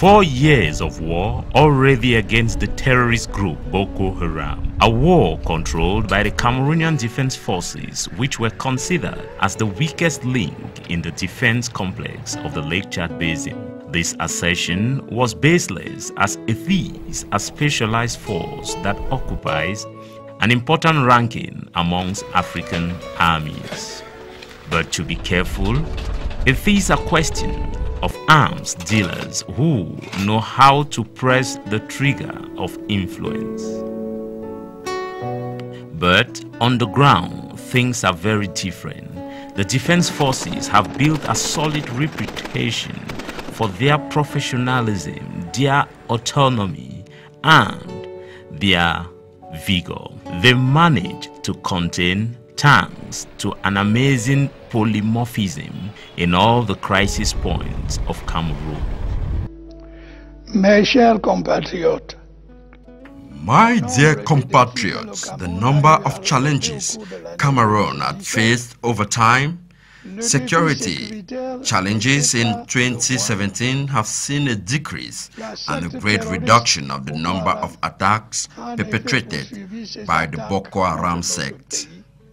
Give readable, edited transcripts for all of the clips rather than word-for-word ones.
4 years of war already against the terrorist group Boko Haram, a war controlled by the Cameroonian Defense Forces, which were considered as the weakest link in the defense complex of the Lake Chad Basin. This assertion was baseless, as it is a specialized force that occupies an important ranking amongst African armies. But to be careful, it is a question of arms dealers who know how to press the trigger of influence. But on the ground, things are very different. The defense forces have built a solid reputation for their professionalism, their autonomy, and their vigor. They manage to contain thanks to an amazing polymorphism in all the crisis points of Cameroon. Mes chers compatriotes, my dear compatriots, the number of challenges Cameroon had faced over time, security challenges in 2017 have seen a decrease and a great reduction of the number of attacks perpetrated by the Boko Haram sect.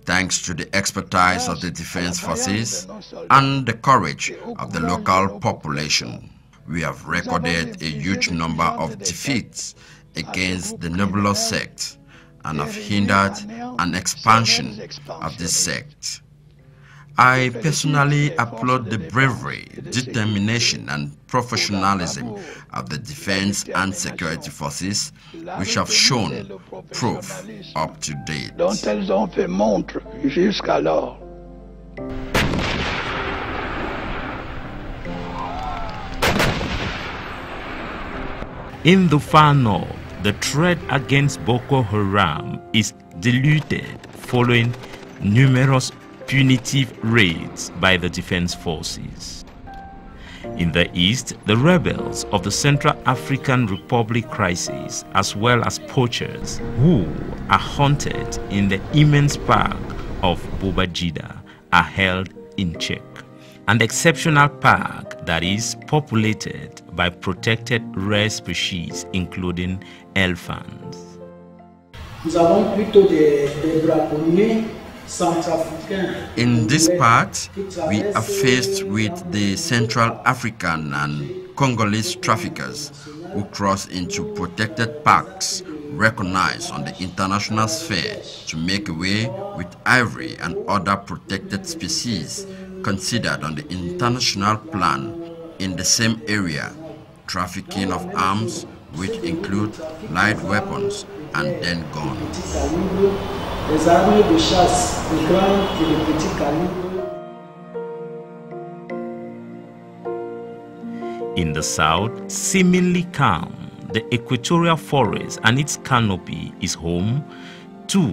Thanks to the expertise of the defense forces and the courage of the local population, we have recorded a huge number of defeats against the nebulous sect and have hindered an expansion of this sect. I personally applaud the bravery, determination and professionalism of the defense and security forces, which have shown proof up to date. In the far north, the threat against Boko Haram is diluted following numerous punitive raids by the defense forces. In the east, the rebels of the Central African Republic crisis, as well as poachers who are hunted in the immense park of Bobajida, are held in check. An exceptional park that is populated by protected rare species, including elephants. Nous avons plutôt des braconniers. In this part, we are faced with the Central African and Congolese traffickers who cross into protected parks recognized on the international sphere to make away with ivory and other protected species considered on the international plan in the same area. Trafficking of arms, which include light weapons and then guns. Les armes de chasse, les grands et les petits calibres. In the south, seemingly calm, the equatorial forest and its canopy is home to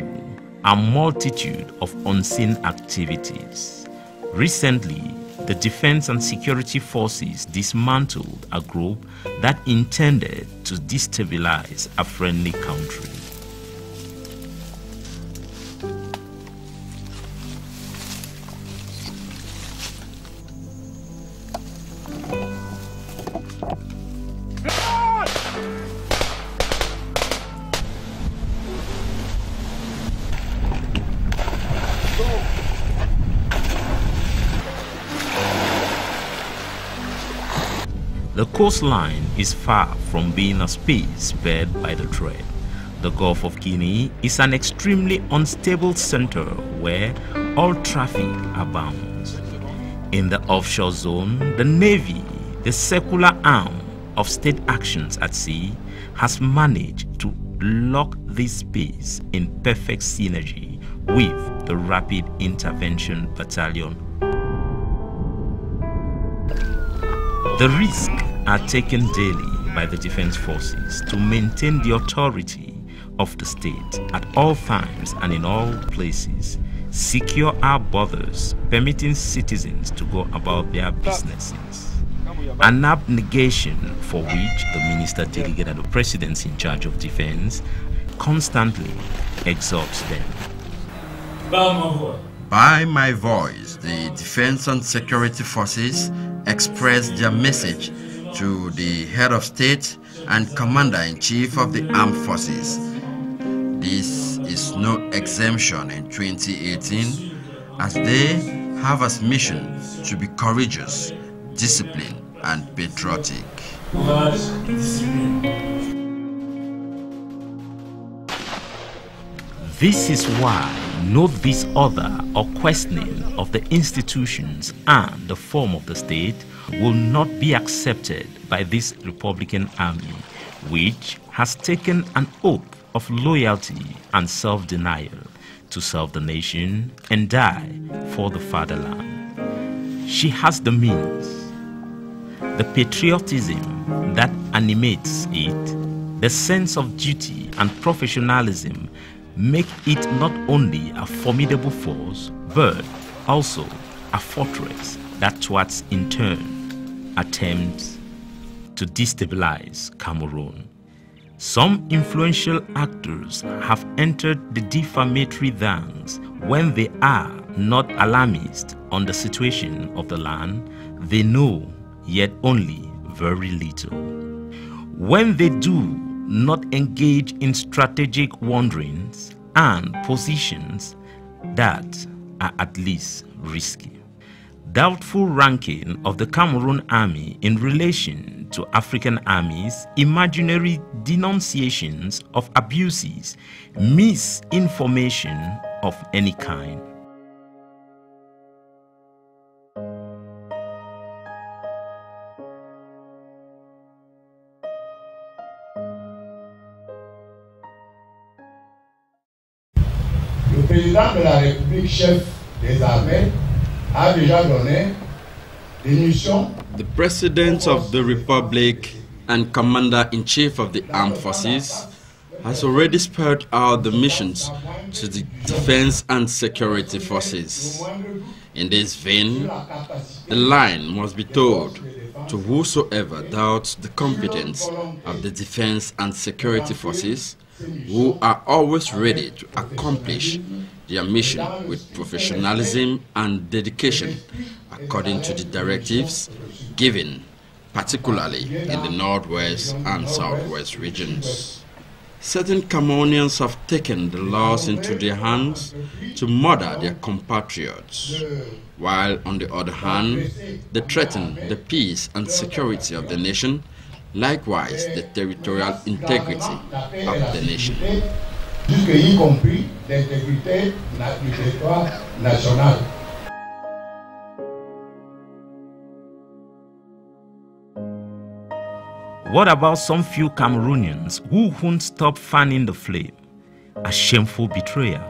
a multitude of unseen activities. Recently, the defense and security forces dismantled a group that intended to destabilize a friendly country. The coastline is far from being a space spared by the threat. The Gulf of Guinea is an extremely unstable center where all traffic abounds. In the offshore zone, the Navy, the secular arm of state actions at sea, has managed to lock this space in perfect synergy with the Rapid Intervention Battalion. The risks are taken daily by the defense forces to maintain the authority of the state at all times and in all places, secure our borders, permitting citizens to go about their businesses. An abnegation for which the minister delegate and the presidents in charge of defense constantly exhorts them. By my voice, the defense and security forces express their message to the head of state and commander-in-chief of the armed forces. This is no exemption in 2018, as they have as mission to be courageous, disciplined, and patriotic. This is why no disorder or questioning of the institutions and the form of the state will not be accepted by this Republican Army, which has taken an oath of loyalty and self-denial to serve the nation and die for the fatherland. She has the means, the patriotism that animates it, the sense of duty and professionalism make it not only a formidable force, but also a fortress that thwarts in turn attempts to destabilize Cameroon. Some influential actors have entered the defamatory dance when they are not alarmist on the situation of the land. They know yet only very little. When they do not engage in strategic wanderings and positions that are at least risky. Doubtful ranking of the Cameroon army in relation to African armies, imaginary denunciations of abuses, misinformation of any kind. Le président de la République, chef des armées, a déjà donné des missions. The President of the Republic and Commander-in-Chief of the Armed Forces has already spelled out the missions to the defense and security forces. In this vein, the line must be told to whosoever doubts the competence of the defense and security forces, who are always ready to accomplish their mission with professionalism and dedication according to the directives given, particularly in the northwest and southwest regions. Certain Cameroonians have taken the laws into their hands to murder their compatriots, while on the other hand, they threaten the peace and security of the nation, likewise the territorial integrity of the nation. Y compris l'intégrité du territoire national. What about some few Cameroonians who won't stop fanning the flame? A shameful betrayal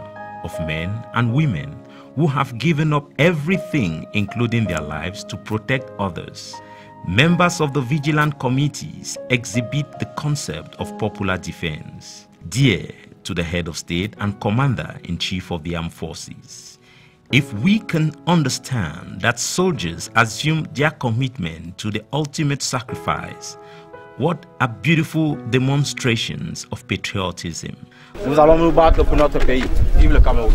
of men and women who have given up everything, including their lives, to protect others. Members of the vigilant committees exhibit the concept of popular defense, dear to the head of state and commander-in-chief of the armed forces. If we can understand that soldiers assume their commitment to the ultimate sacrifice, what are beautiful demonstrations of patriotism. Nous allons nous battre pour notre pays. Vive le Cameroun.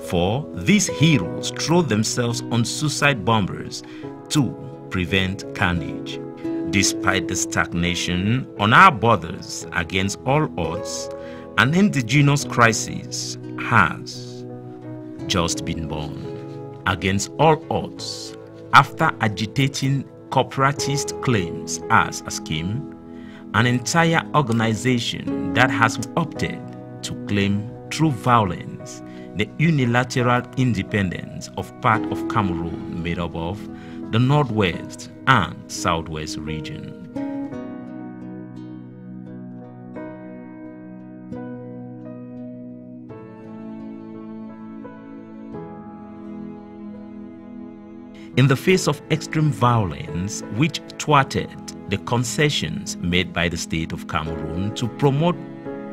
For these heroes throw themselves on suicide bombers to prevent carnage. Despite the stagnation on our borders against all odds, an indigenous crisis has just been born. Against all odds, after agitating corporatist claims as a scheme, an entire organization that has opted to claim through violence the unilateral independence of part of Cameroon made up of the northwest and southwest region. In the face of extreme violence which thwarted the concessions made by the state of Cameroon to promote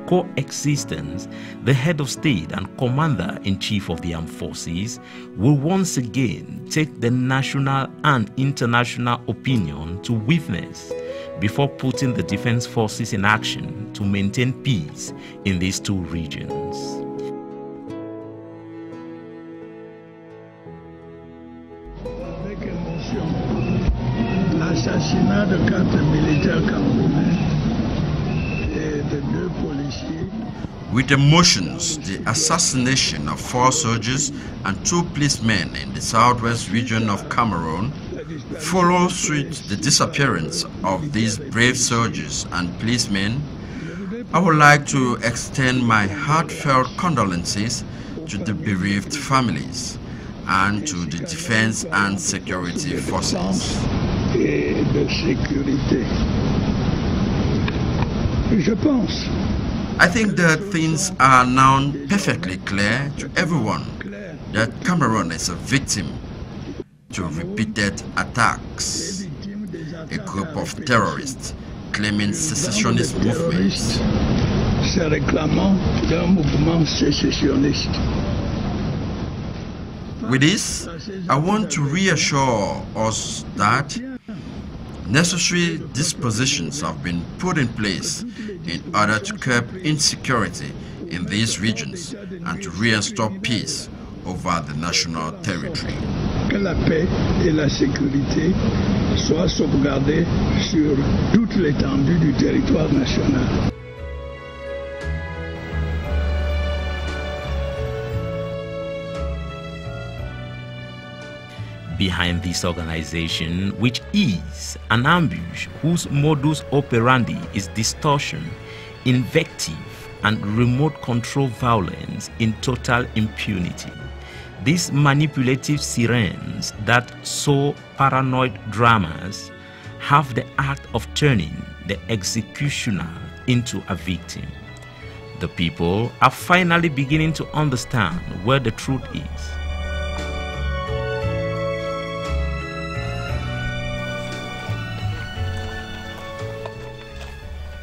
coexistence, the head of state and commander-in-chief of the armed forces will once again take the national and international opinion to witness before putting the defense forces in action to maintain peace in these two regions. de 4 militaires camerounais et de 2 policiers. With emotions, the assassination of 4 soldiers and 2 policemen in the southwest region of Cameroon follows with the disappearance of these brave soldiers and policemen. I would like to extend my heartfelt condolences to the bereaved families and to the defense and security forces. Et de sécurité. Je pense. I think that things are now perfectly clear to everyone that Cameroon is a victim to repeated attacks. A group of terrorists claiming secessionist movements. Se réclamant d'un mouvement sécessionniste. With this, I want to reassure us that necessary dispositions have been put in place in order to curb insecurity in these regions and to restore peace over the national territory. Que la paix et la sécurité soient sauvegardées sur toute l'étendue du territoire national. Behind this organization, which is an ambush whose modus operandi is distortion, invective, and remote control violence in total impunity. These manipulative sirens that sow paranoid dramas have the act of turning the executioner into a victim. The people are finally beginning to understand where the truth is.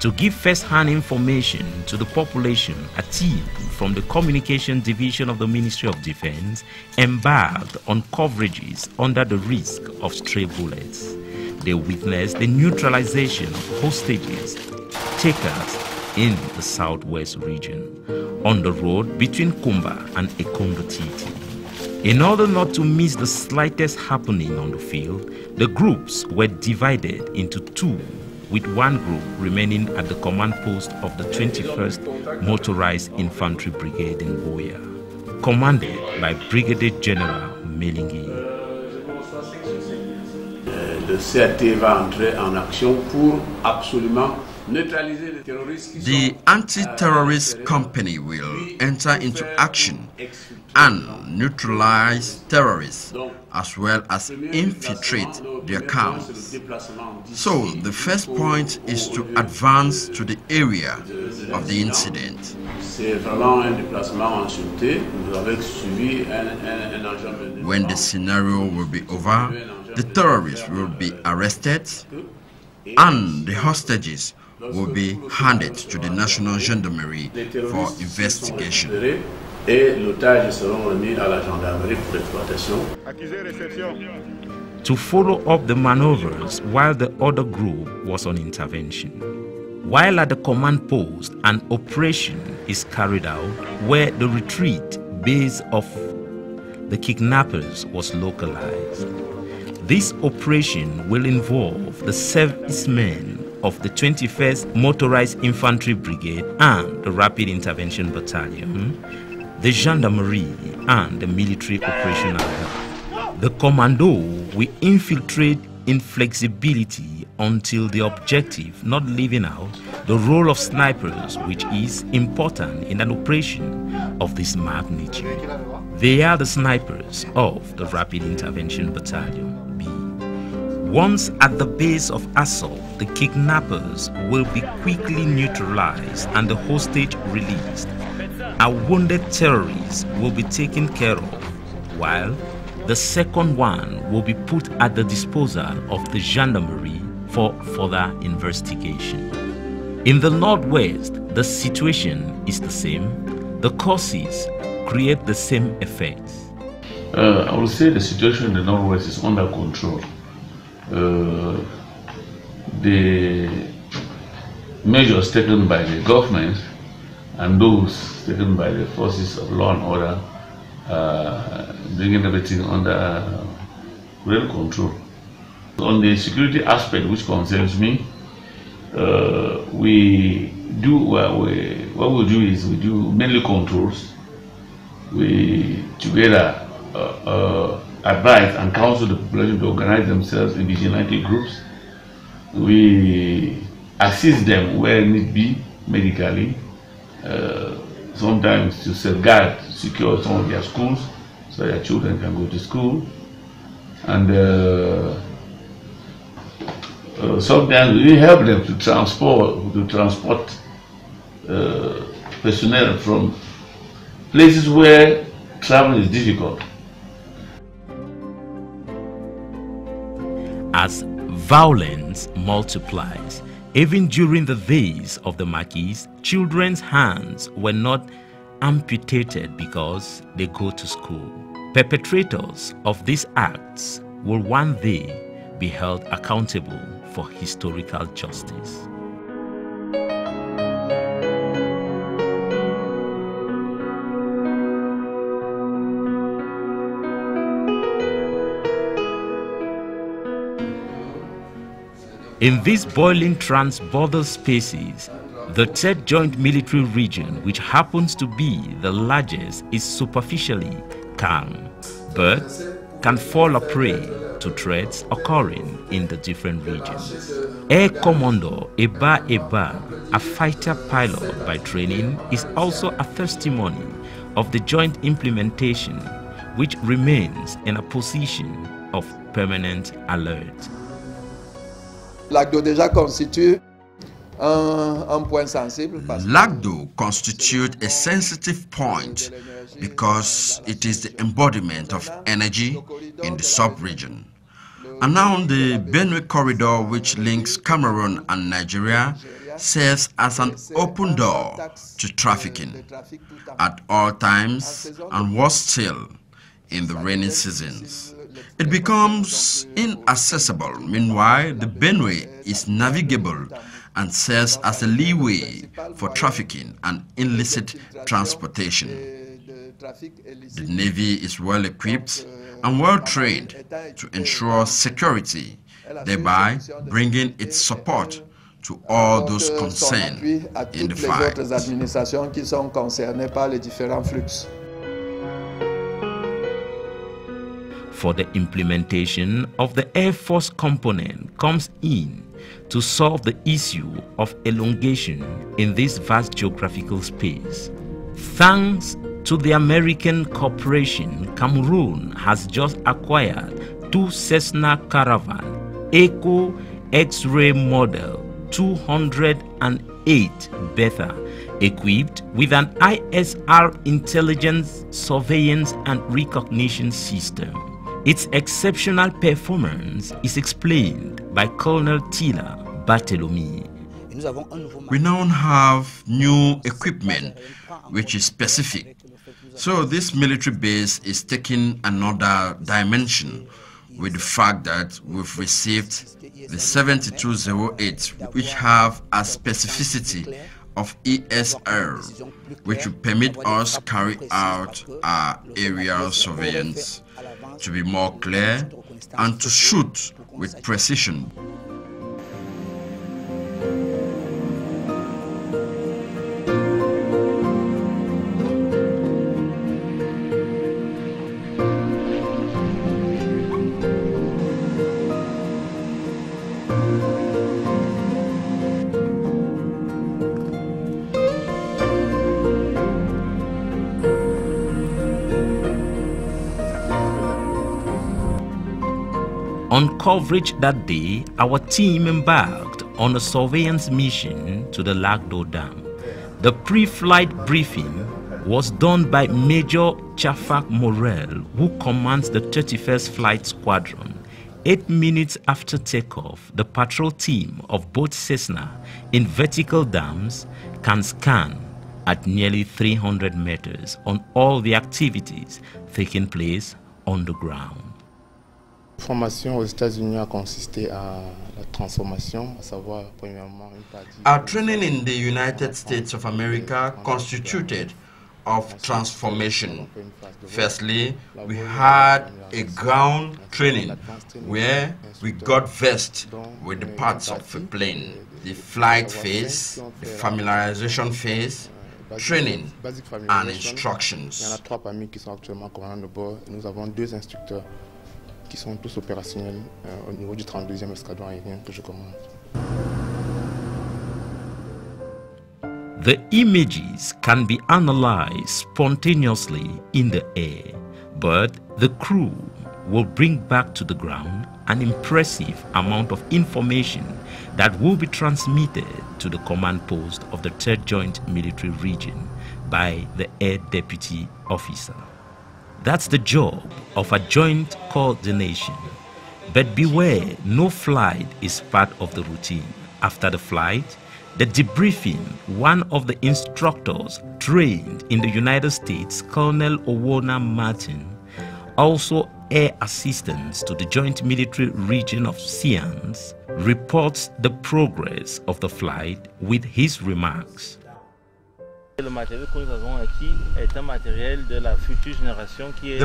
To give first-hand information to the population, a team from the Communication Division of the Ministry of Defense embarked on coverages under the risk of stray bullets. They witnessed the neutralization of hostages takers in the southwest region, on the road between Kumba and Ekondo Titi. In order not to miss the slightest happening on the field, the groups were divided into 2, with one group remaining at the command post of the 21st Motorized Infantry Brigade in Boya, commanded by Brigadier General Melingi. Le CRT va entrer en action pour absolument neutraliser les terroristes. The anti-terrorist company will enter into action and neutralize terrorists as well as infiltrate their camps. So the first point is to advance to the area of the incident. When the scenario will be over, the terrorists will be arrested and the hostages will be handed to the National Gendarmerie for investigation. To follow up the maneuvers while the other group was on intervention. While at the command post, an operation is carried out where the retreat base of the kidnappers was localized. This operation will involve the servicemen of the 21st Motorized Infantry Brigade and the Rapid Intervention Battalion, the Gendarmerie and the Military Operational Help. The commando will infiltrate inflexibility until the objective, not leaving out the role of snipers, which is important in an operation of this magnitude. They are the snipers of the Rapid Intervention Battalion B. Once at the base of assault, the kidnappers will be quickly neutralized and the hostage released. A wounded terrorist will be taken care of, while the second one will be put at the disposal of the gendarmerie for further investigation. In the Northwest, the situation is the same. The causes create the same effects. I would say the situation in the Northwest is under control. The measures taken by the government and those taken by the forces of law and order, bringing everything under real control. On the security aspect which concerns me, we do what we do is we do mainly controls. We together advise and counsel the population to organize themselves in vigilante groups. We assist them where need be medically, sometimes to safeguard, secure some of their schools so their children can go to school, and sometimes we help them to transport personnel from places where travel is difficult. As violence multiplies, even during the days of the Maquis, children's hands were not amputated because they go to school. Perpetrators of these acts will one day be held accountable for historical justice. In these boiling trans-border spaces, the Third Joint Military Region, which happens to be the largest, is superficially calm, but can fall a prey to threats occurring in the different regions. Air Commodore Eba, a fighter pilot by training, is also a testimony of the joint implementation, which remains in a position of permanent alert. L'ACDO constitutes a sensitive point because it is the embodiment of energy in the sub-region. And now the Benue corridor, which links Cameroon and Nigeria, serves as an open door to trafficking at all times, and worse still in the rainy seasons. It becomes inaccessible. Meanwhile, the Benue is navigable and serves as a leeway for trafficking and illicit transportation. The Navy is well equipped and well trained to ensure security, thereby bringing its support to all those concerned in the fight. For the implementation of the Air Force component comes in to solve the issue of elongation in this vast geographical space. Thanks to the American cooperation, Cameroon has just acquired 2 Cessna Caravan Echo X-ray model 208 Beta, equipped with an ISR intelligence, surveillance and recognition system. Its exceptional performance is explained by Colonel Tila Barthélemy. We now have new equipment which is specific. So this military base is taking another dimension with the fact that we've received the 7208, which have a specificity of ESR, which will permit us carry out our aerial surveillance to be more clear and to shoot with precision. On coverage that day, our team embarked on a surveillance mission to the Lagdo Dam. The pre-flight briefing was done by Major Chafak Morel, who commands the 31st Flight Squadron. 8 minutes after takeoff, the patrol team of both Cessna in vertical dams can scan at nearly 300 meters on all the activities taking place on the ground. Formation aux États-Unis a consisté à la transformation, à savoir premièrement une partie. Our training in the United States of America constituted of transformation. Firstly, we had a ground training where we got versed with the parts of a plane, the flight phase, the familiarization phase, training and instructions. Il y en a 3 parmi qui sont actuellement commandants de bord. Nous avons 2 instructeurs qui sont tous opérationnels au niveau du 32e escadron aérien que je commande. The images can be analyzed spontaneously in the air, but the crew will bring back to the ground an impressive amount of information that will be transmitted to the command post of the 3rd Joint Military Region by the Air Deputy Officer. That's the job of a joint coordination. But beware, no flight is part of the routine. After the flight, the debriefing, one of the instructors trained in the United States, Colonel Owona Martin, also air assistants to the Joint Military Region of Science, reports the progress of the flight with his remarks. The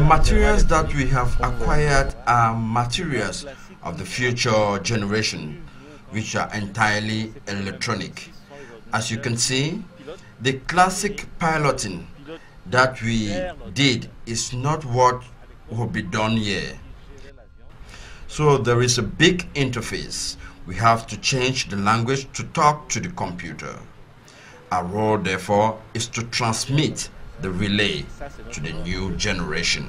materials that we have acquired are materials of the future generation, which are entirely electronic. As you can see, the classic piloting that we did is not what will be done here. So there is a big interface. We have to change the language to talk to the computer. Our role, therefore, is to transmit the relay to the new generation.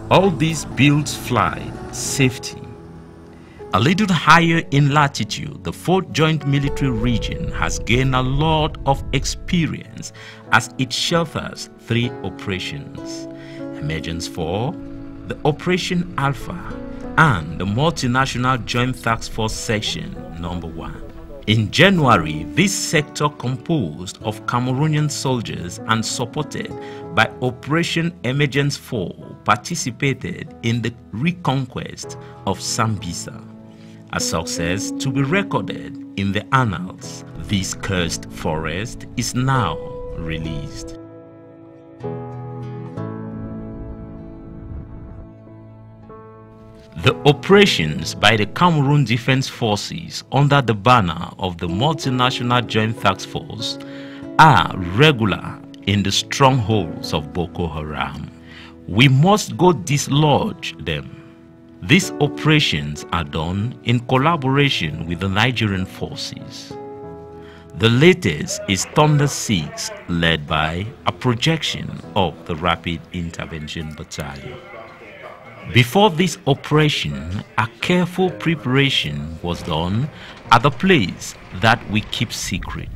All this builds flight safety. A little higher in latitude, the 4th Joint Military Region has gained a lot of experience as it shelters 3 operations: Emergence 4, the Operation Alpha, and the Multinational Joint Task Force Section Number 1. In January, this sector, composed of Cameroonian soldiers and supported by Operation Emergence 4, participated in the reconquest of Sambisa, a success to be recorded in the annals. This cursed forest is now released. The operations by the Cameroon Defense Forces under the banner of the Multinational Joint Task Force are regular in the strongholds of Boko Haram. We must go dislodge them. These operations are done in collaboration with the Nigerian forces. The latest is Thunder 6, led by a projection of the Rapid Intervention Battalion. Before this operation, a careful preparation was done at the place that we keep secret.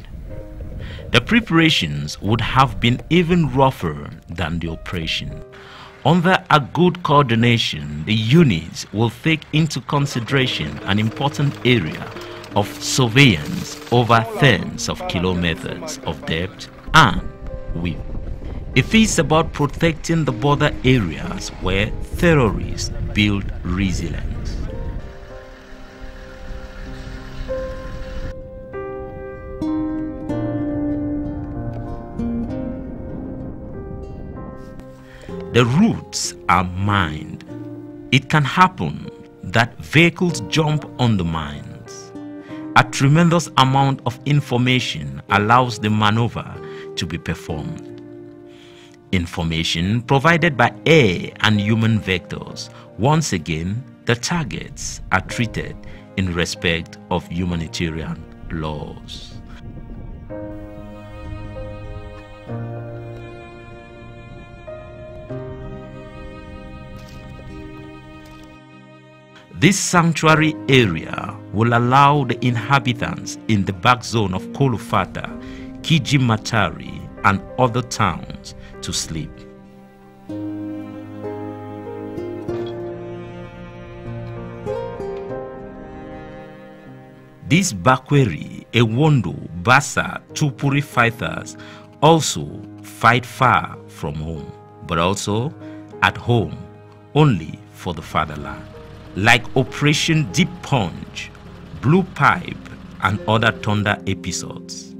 The preparations would have been even rougher than the operation. Under a good coordination, the units will take into consideration an important area of surveillance over tens of kilometers of depth and width. It is about protecting the border areas where terrorists build resilience. The routes are mined. It can happen that vehicles jump on the mines. A tremendous amount of information allows the maneuver to be performed. Information provided by air and human vectors. Once again, the targets are treated in respect of humanitarian laws. This sanctuary area will allow the inhabitants in the back zone of Kolufata, Kijimatari, and other towns to sleep. These Bakweri, Ewondo, Bassa, Tupuri fighters also fight far from home, but also at home only for the fatherland, like Operation Deep Punch, Blue Pipe, and other Thunder episodes.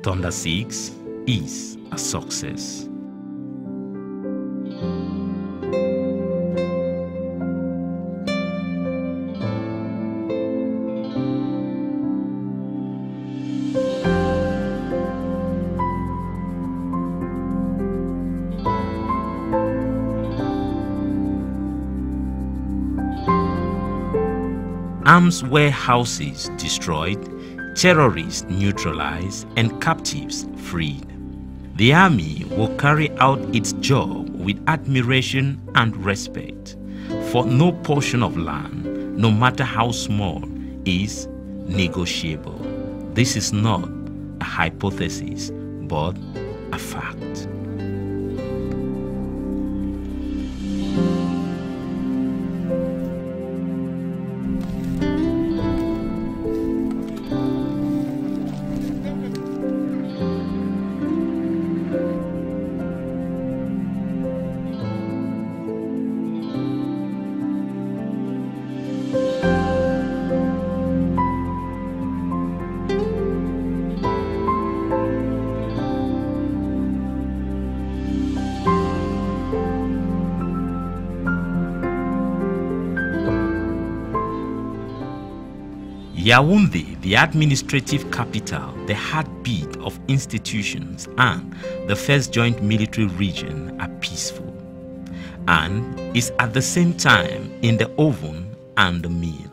Thunder 6 is a success. Arms warehouses destroyed, terrorists neutralized, and captives freed. The army will carry out its job with admiration and respect, for no portion of land, no matter how small, is negotiable. This is not a hypothesis, but a fact. Yaoundé, the administrative capital, the heartbeat of institutions, and the first joint military region are peaceful, and is at the same time in the oven and the mill.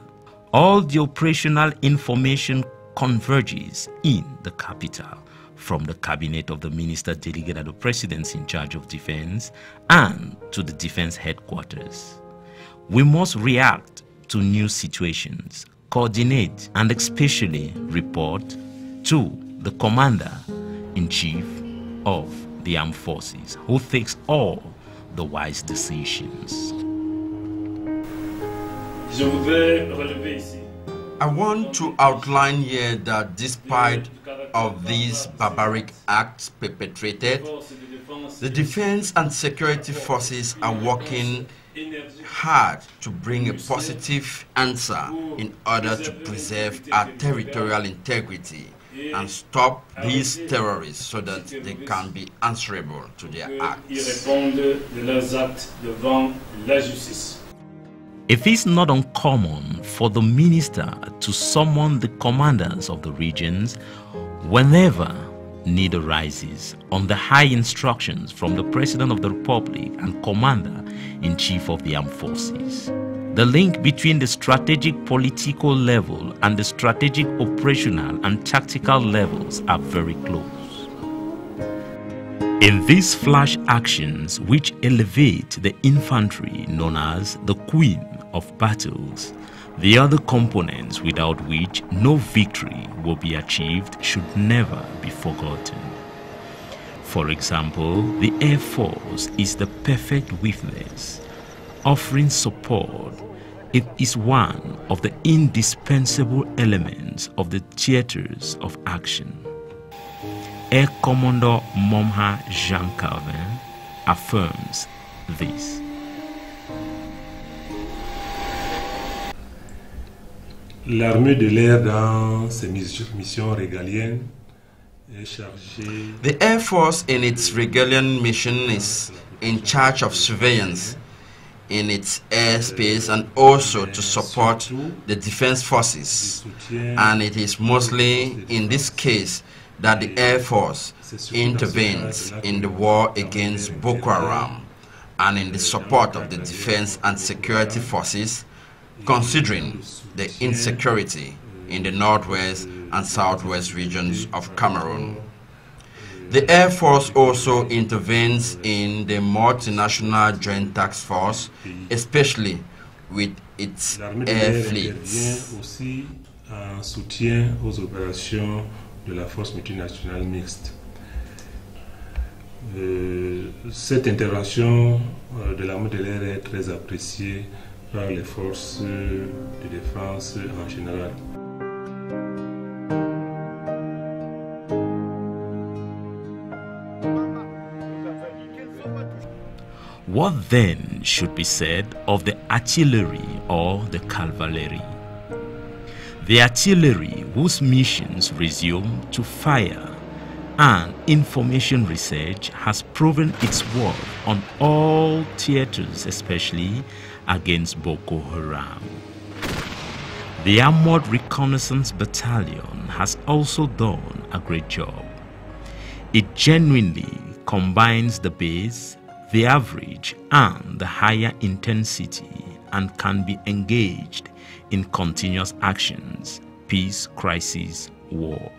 All the operational information converges in the capital, from the cabinet of the minister delegate at the presidency in charge of defense and to the defense headquarters. We must react to new situations, coordinate and especially report to the commander-in-chief of the armed forces, who takes all the wise decisions. I want to outline here that despite of these barbaric acts perpetrated, the defense and security forces are working hard to bring a positive answer in order to preserve our territorial integrity and stop these terrorists so that they can be answerable to their acts. It is not uncommon for the minister to summon the commanders of the regions whenever need arises, under high instructions from the President of the Republic and Commander-in-Chief of the Armed Forces. The link between the strategic political level and the strategic operational and tactical levels are very close. In these flash actions, which elevate the infantry known as the Queen of Battles, the other components without which no victory will be achieved should never be forgotten. For example, the Air Force is the perfect witness, offering support. It is one of the indispensable elements of the theaters of action. Air Commodore Momha Jean Calvin affirms this. L'armée de l'air dans ses missions régaliennes est chargée. The Air Force in its Regalian mission is in charge of surveillance in its airspace and also to support the defense forces. And it is mostly in this case that the Air Force intervenes in the war against Boko Haram and in the support of the defense and security forces, considering the insecurity in the northwest and southwest regions of Cameroon. The Air Force also intervenes in the multinational joint task force, especially with its air fleets. Aussi en soutien aux opérations de la force multinationale mixte. Cette intervention de l'armée de l'air est très appréciée par les forces de défense en général. What then should be said of the artillery or the cavalry? The artillery, whose missions resume to fire and information research, has proven its worth on all theaters, especially against Boko Haram. The Armored Reconnaissance Battalion has also done a great job. It genuinely combines the base, the average, and the higher intensity, and can be engaged in continuous actions, peace, crisis, war.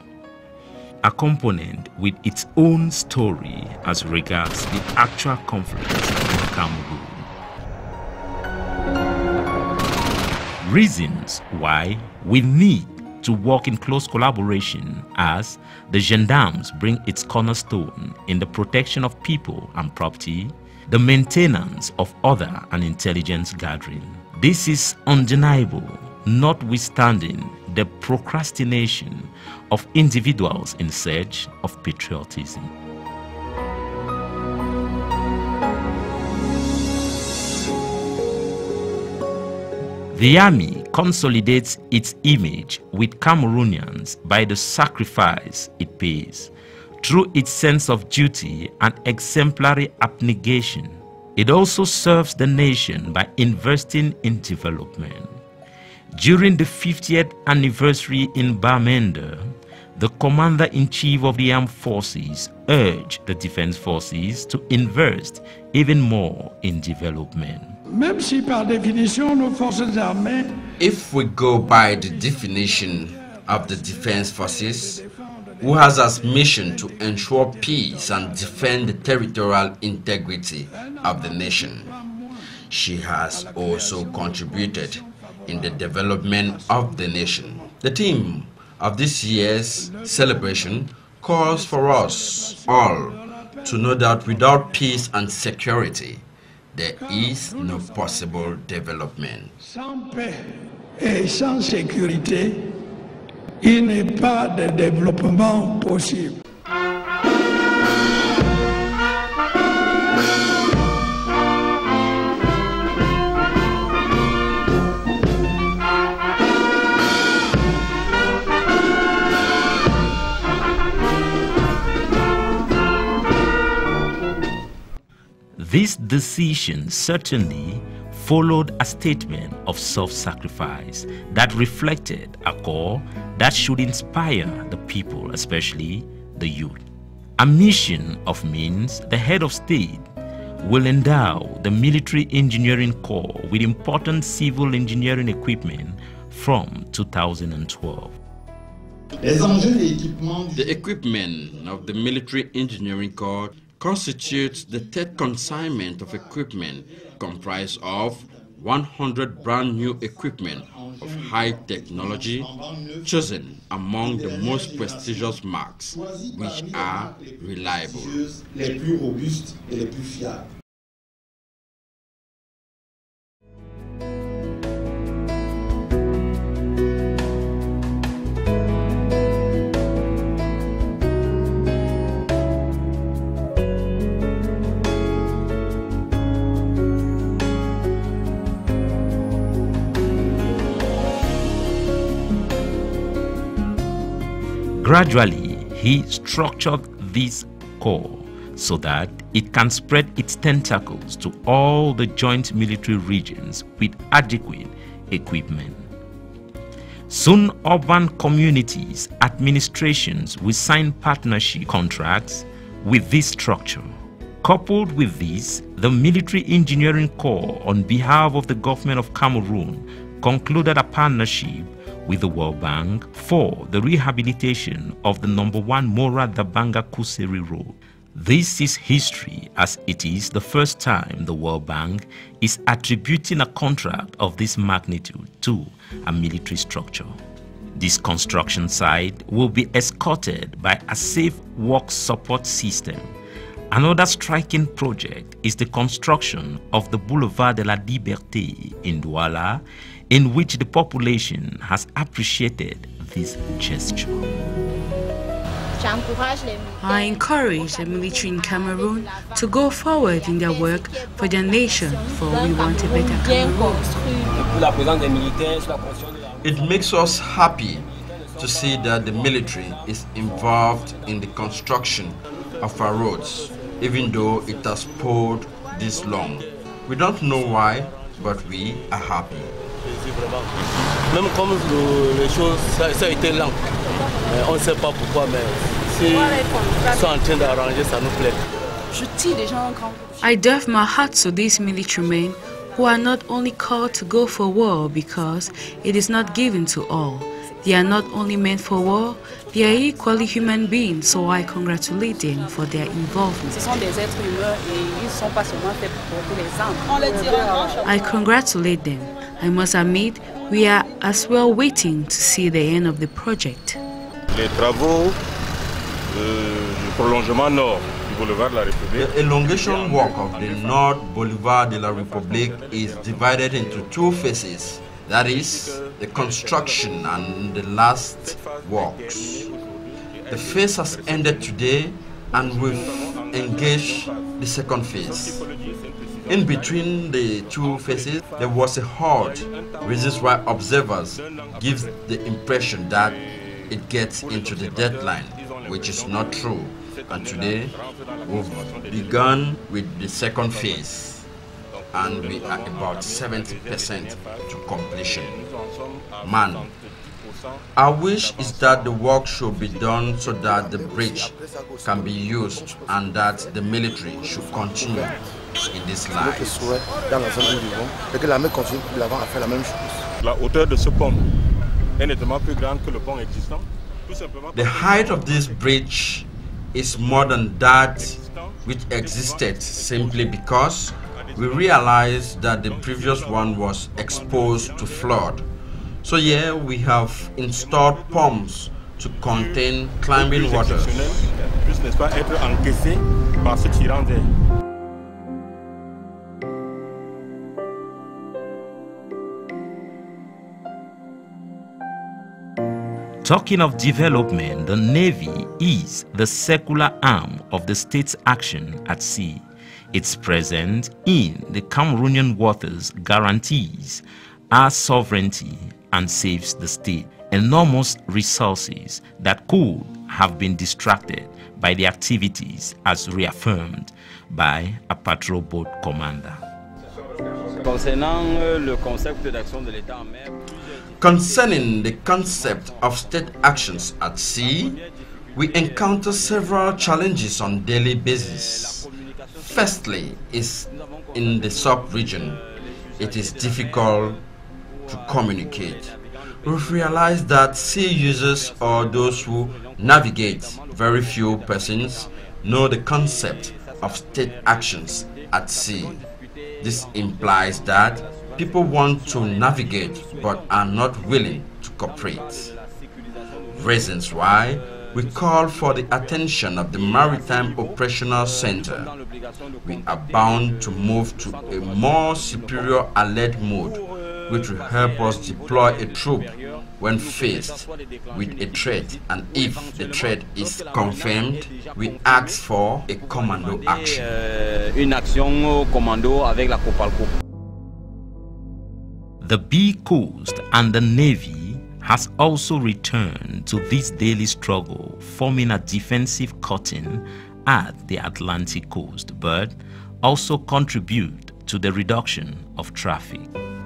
A component with its own story as regards the actual conflict in Cameroon. Reasons why we need to work in close collaboration as the gendarmes bring its cornerstone in the protection of people and property, the maintenance of order and intelligence gathering. This is undeniable, notwithstanding the procrastination of individuals in search of patriotism. The army consolidates its image with Cameroonians by the sacrifice it pays, through its sense of duty and exemplary abnegation. It also serves the nation by investing in development. During the 50th anniversary in Bamenda, the Commander-in-Chief of the Armed Forces urged the Defense Forces to invest even more in development. If we go by the definition of the Defense Forces, who has as mission to ensure peace and defend the territorial integrity of the nation, she has also contributed in the development of the nation. The theme of this year's celebration calls for us all to know that without peace and security, there is no possible development. Sans paix et sans sécurité, il n'est pas de développement possible. This decision certainly followed a statement of self-sacrifice that reflected a core that should inspire the people, especially the youth. A mission of means the head of state will endow the Military Engineering Corps with important civil engineering equipment from 2012. The equipment of the Military Engineering Corps constitutes the third consignment of equipment comprised of 100 brand new equipment of high technology chosen among the most prestigious marks, which are reliable. Gradually, he structured this corps so that it can spread its tentacles to all the joint military regions with adequate equipment. Soon, urban communities, administrations will sign partnership contracts with this structure. Coupled with this, the Military Engineering Corps, on behalf of the government of Cameroon, concluded a partnership with the World Bank for the rehabilitation of the #1 Mora Dabanga Kuseri Road. This is history, as it is the first time the World Bank is attributing a contract of this magnitude to a military structure. This construction site will be escorted by a safe work support system. Another striking project is the construction of the Boulevard de la Liberté in Douala, in which the population has appreciated this gesture. I encourage the military in Cameroon to go forward in their work for their nation, for we want a better Cameroon. It makes us happy to see that the military is involved in the construction of our roads, even though it has poured this long. We don't know why, but we are happy. Même comme les choses, ça a été lent. On ne sait pas pourquoi, mais si ils sont en train d'arranger, ça nous plaît. I doff my hat to these military men who are not only called to go for war because it is not given to all. They are not only meant for war, they are equally human beings, so I congratulate them for their involvement. I congratulate them. I must admit, we are as well waiting to see the end of the project. Les travaux du prolongement nord du boulevard de la République. The elongation work of the North Boulevard de la République is divided into two phases. That is, the construction and the last works. The phase has ended today and we've engaged the second phase. In between the two phases, there was a halt. This is why observers give the impression that it gets into the deadline, which is not true. And today, we've begun with the second phase. And we are about 70% to completion. Man, our wish is that the work should be done so that the bridge can be used and that the military should continue in this line. La hauteur de ce pont est nettement plus grande que le pont existant. The height of this bridge is more than that which existed simply because we realized that the previous one was exposed to flood. So here we have installed pumps to contain climbing waters. Talking of development, the Navy is the secular arm of the state's action at sea. Its presence in the Cameroonian waters guarantees our sovereignty and saves the state enormous resources that could have been distracted by the activities as reaffirmed by a patrol boat commander. Concerning the concept of state actions at sea, we encounter several challenges on a daily basis. Firstly, is in the sub-region, it is difficult to communicate. We've realized that sea users or those who navigate, very few persons know the concept of state actions at sea. This implies that people want to navigate but are not willing to cooperate. Reasons why we call for the attention of the Maritime Operational Center. We are bound to move to a more superior alert mode, which will help us deploy a troop when faced with a threat, and if the threat is confirmed, we ask for a commando action. The Bee Coast and the Navy has also returned to this daily struggle, forming a defensive curtain at the Atlantic coast, but also contribute to the reduction of traffic.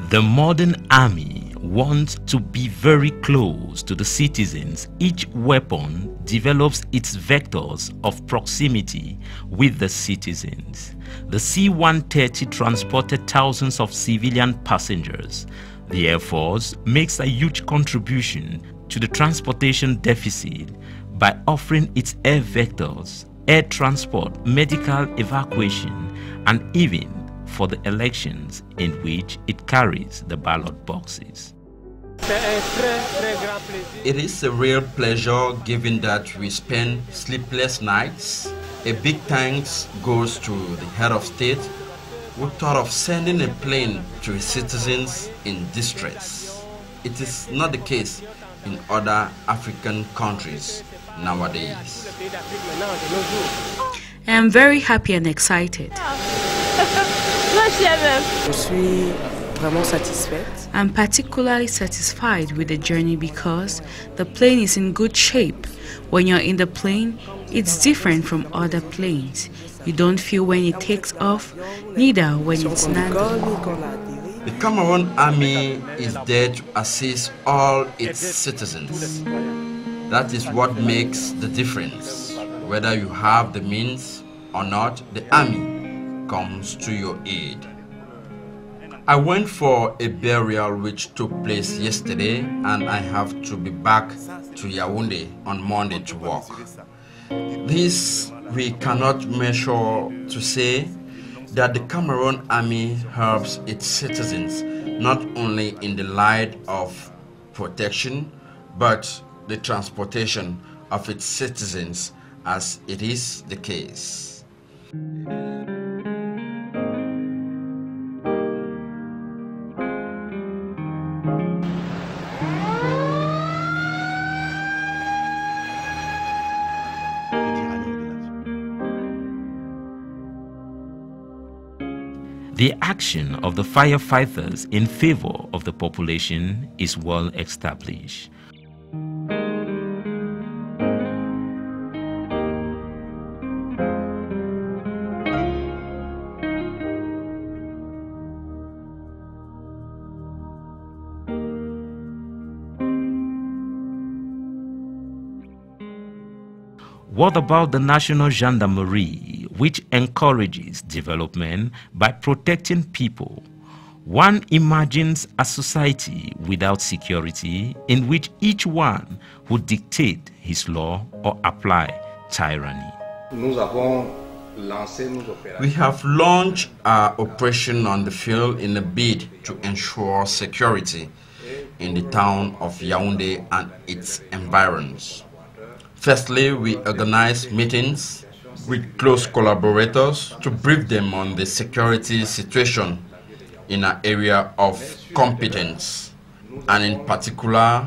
The modern army wants to be very close to the citizens. Each weapon develops its vectors of proximity with the citizens. The C-130 transported thousands of civilian passengers. The Air Force makes a huge contribution to the transportation deficit by offering its air vectors, air transport, medical evacuation, and even for the elections in which it carries the ballot boxes. It is a real pleasure given that we spend sleepless nights. A big thanks goes to the head of state who thought of sending a plane to his citizens in distress. It is not the case in other African countries. nowadays. I am very happy and excited. I'm particularly satisfied with the journey because the plane is in good shape. When you're in the plane, it's different from other planes. You don't feel when it takes off, neither when it's landing. The Cameroon Army is there to assist all its citizens. That is what makes the difference. Whether you have the means or not, the army comes to your aid. I went for a burial which took place yesterday, and I have to be back to Yaoundé on Monday to work. This we cannot measure to say that the Cameroon Army helps its citizens not only in the light of protection, but the transportation of its citizens, as it is the case. The action of the firefighters in favor of the population is well established. What about the National Gendarmerie, which encourages development by protecting people? One imagines a society without security in which each one would dictate his law or apply tyranny. We have launched our operation on the field in a bid to ensure security in the town of Yaoundé and its environs. Firstly, we organize meetings with close collaborators to brief them on the security situation in an area of competence, and in particular,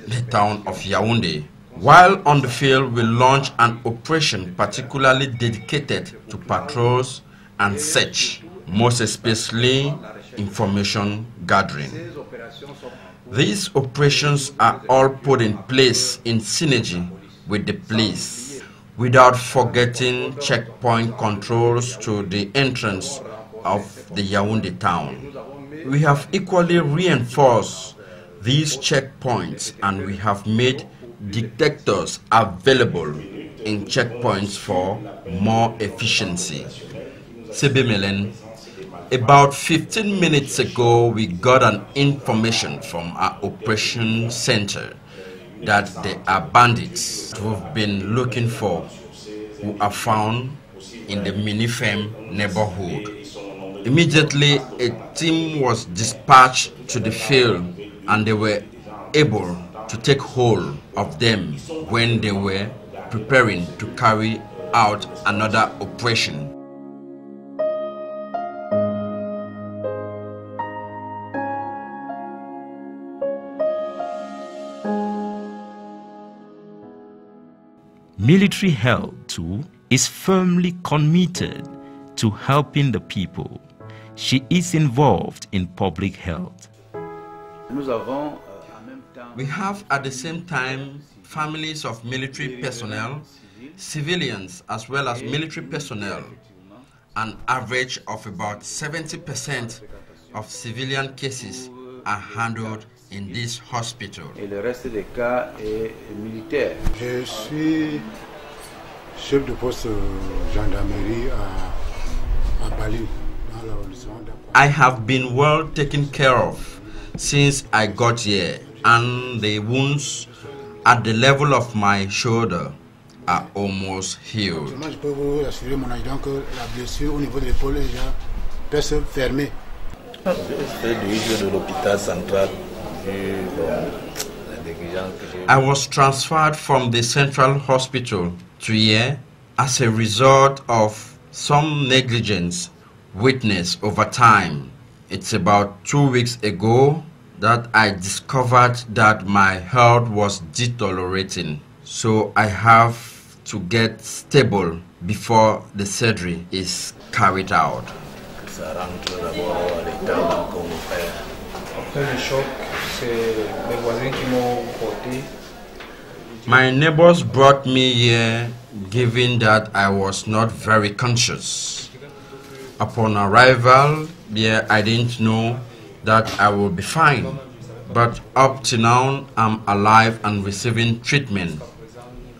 the town of Yaoundé. While on the field, we launched an operation particularly dedicated to patrols and search, most especially information gathering. These operations are all put in place in synergy with the police, without forgetting checkpoint controls to the entrance of the Yaoundé town. We have equally reinforced these checkpoints, and we have made detectors available in checkpoints for more efficiency. Sebemelen, about 15 minutes ago, we got an information from our operation center that there are bandits who've been looking for, who are found in the Minifem neighborhood. Immediately, a team was dispatched to the field, and they were able to take hold of them when they were preparing to carry out another operation. Military health, too, is firmly committed to helping the people. She is involved in public health. We have at the same time families of military personnel, civilians as well as military personnel. An average of about 70% of civilian cases are handled in this hospital. Et le reste des cas est militaire. Je suis chef de poste gendarmerie à Bali. I have been well taken care of since I got here, and the wounds at the level of my shoulder are almost healed. Je peux vous assurer, mon adjudant, que la blessure au niveau de l'épaule est déjà presque fermée. Je de l'hôpital central. I was transferred from the central hospital to here as a result of some negligence witnessed over time. It's about 2 weeks ago that I discovered that my health was deteriorating so I have to get stable before the surgery is carried out. My neighbors brought me here, given that I was not very conscious. Upon arrival here, I didn't know that I will be fine. But up to now, I'm alive and receiving treatment,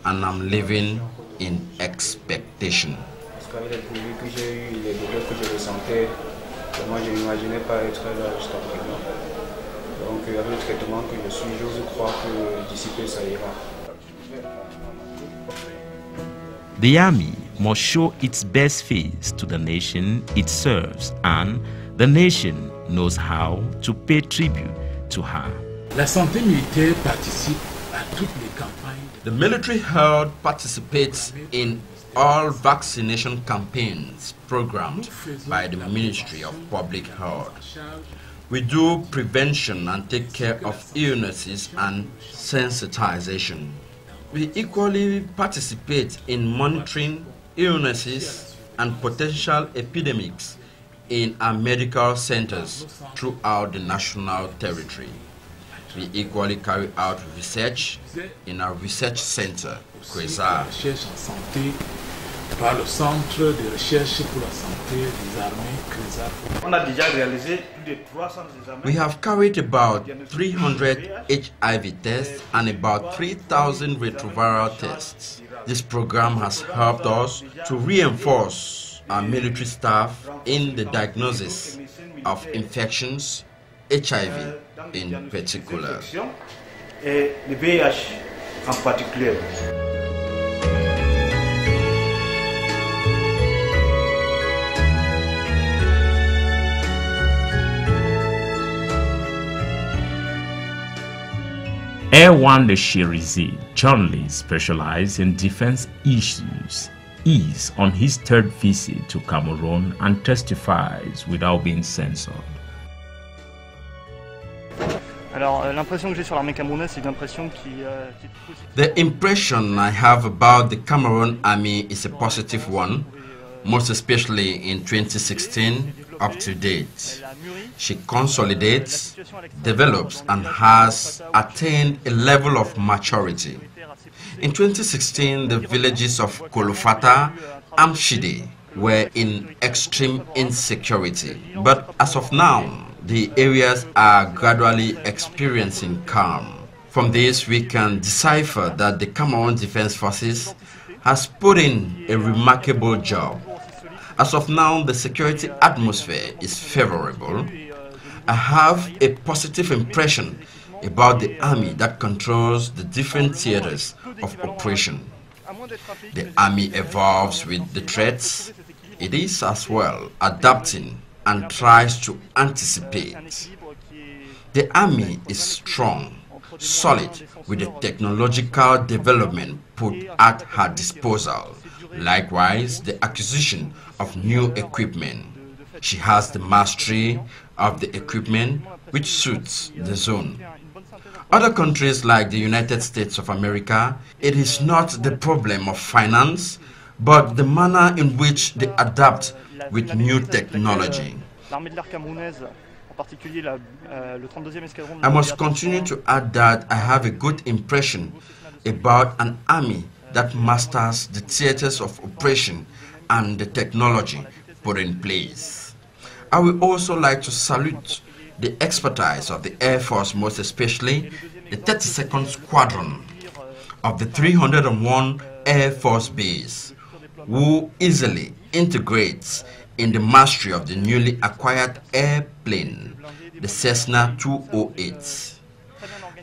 and I'm living in expectation. The army must show its best face to the nation it serves, and the nation knows how to pay tribute to her. La santé militaire participe à toutes les campagnes. The military health participates in all vaccination campaigns programmed by the Ministry of Public Health. We do prevention and take care of illnesses and sensitization. We equally participate in monitoring illnesses and potential epidemics in our medical centers throughout the national territory. We equally carry out research in our research center, CRESA. Par le Centre de recherche pour la santé des armées, CRESA. We have carried about 300 HIV tests and about 3,000 retroviral tests. This program has helped us to reinforce our military staff in the diagnosis of infections, HIV in particular. Et le VIH en particulier. Erwan de Cherizi, journalist specialized in defense issues, is on his third visit to Cameroon and testifies without being censored. The impression I have about the Cameroon army is a positive one, most especially in 2016 up to date. She consolidates, develops, and has attained a level of maturity. In 2016, the villages of Kolofata, Amshide were in extreme insecurity, but as of now, the areas are gradually experiencing calm. From this, we can decipher that the Cameroon Defense Forces has put in a remarkable job. As of now, the security atmosphere is favorable. I have a positive impression about the army that controls the different theaters of operation. The army evolves with the threats. It is as well adapting and tries to anticipate. The army is strong, solid, with the technological development put at her disposal. Likewise, the acquisition of new equipment. She has the mastery of the equipment which suits the zone. Other countries like the United States of America, it is not the problem of finance, but the manner in which they adapt with new technology. I must continue to add that I have a good impression about an army that masters the theaters of operation and the technology put in place. I would also like to salute the expertise of the Air Force, most especially the 32nd Squadron of the 301 Air Force Base, who easily integrates in the mastery of the newly acquired airplane, the Cessna 208.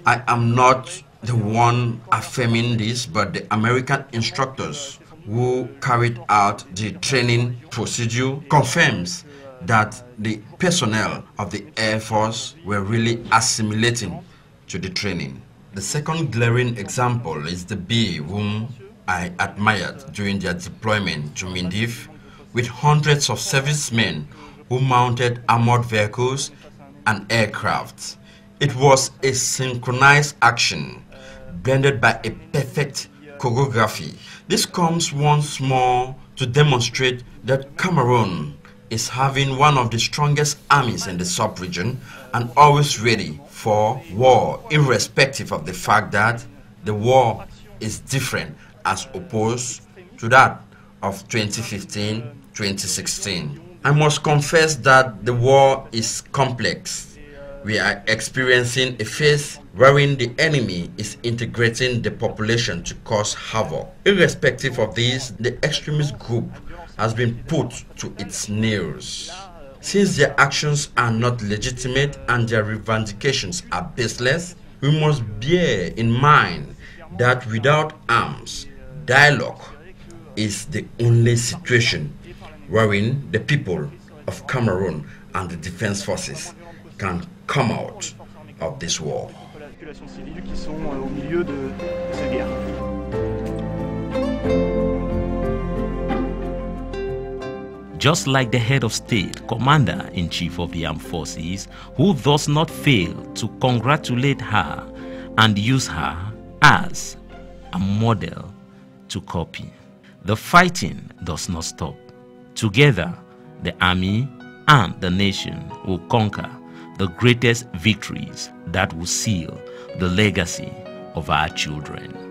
I am not the one affirming this, but the American instructors who carried out the training procedure confirms that the personnel of the Air Force were really assimilating to the training. The second glaring example is the bee whom I admired during their deployment to Mindif, with hundreds of servicemen who mounted armored vehicles and aircraft. It was a synchronized action, blended by a perfect choreography. This comes once more to demonstrate that Cameroon is having one of the strongest armies in the sub-region and always ready for war, irrespective of the fact that the war is different as opposed to that of 2015-2016. I must confess that the war is complex. We are experiencing a phase wherein the enemy is integrating the population to cause havoc. Irrespective of this, the extremist group has been put to its knees. Since their actions are not legitimate and their revendications are baseless, we must bear in mind that without arms, dialogue is the only situation wherein the people of Cameroon and the defense forces can come out of this war. Just like the head of state, commander-in-chief of the armed forces, who does not fail to congratulate her and use her as a model to copy. The fighting does not stop. Together, the army and the nation will conquer the greatest victories that will seal the legacy of our children.